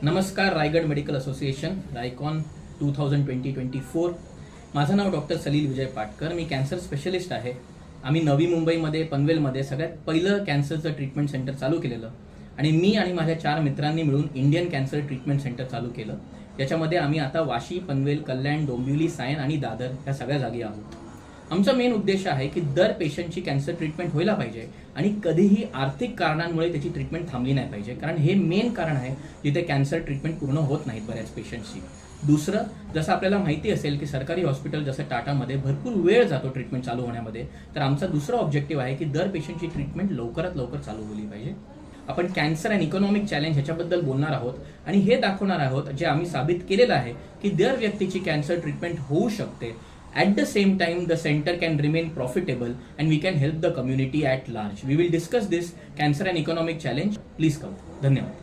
नमस्कार. Raigad medical association Raicon 2020-24. माझं नाव डॉक्टर सलील विजय पाटकर. मी कॅन्सर स्पेशलिस्ट आहे. आम्ही नवी मुंबईमध्ये पनवेलमध्ये सगळ्यात पहिलं कॅन्सरचं ट्रीटमेंट सेंटर चालू केलेलं आणि मी आणि माझ्या 4 मित्रांनी मिळून इंडियन कॅन्सर ट्रीटमेंट सेंटर चालू केलं. याच्यामध्ये आम्ही आता वाशी, पनवेल, कल्याण, डोंबिवली, सायन आणि दादर या सगळ्या जागी आहोत. आमचा मेन उद्देश आहे की दर पेशंटची कॅन्सर ट्रीटमेंट व्हायला पाहिजे आणि कधीही आर्थिक कारणांमुळे त्याची ट्रीटमेंट थांबली नाही पाहिजे, कारण हे मेन कारण आहे जिथे कॅन्सर ट्रीटमेंट पूर्ण होत नाहीत बऱ्याच पेशंटची. दुसरं, जसं आपल्याला माहिती असेल की सरकारी हॉस्पिटल जसं टाटामध्ये भरपूर वेळ जातो ट्रीटमेंट चालू होण्यामध्ये, तर आमचा दुसरा ऑब्जेक्टिव्ह आहे की दर पेशंटची ट्रीटमेंट लवकरात लवकर चालू होली पाहिजे. आपण कॅन्सर अँड इकॉनॉमिक चॅलेंज ह्याच्याबद्दल बोलणार आहोत आणि हे दाखवणार आहोत जे आम्ही साबित केलेलं आहे की दर व्यक्तीची कॅन्सर ट्रीटमेंट होऊ शकते. At the same time, the center can remain profitable and we can help the community at large. We will discuss this cancer and economic challenge. Please come. धन्यवाद.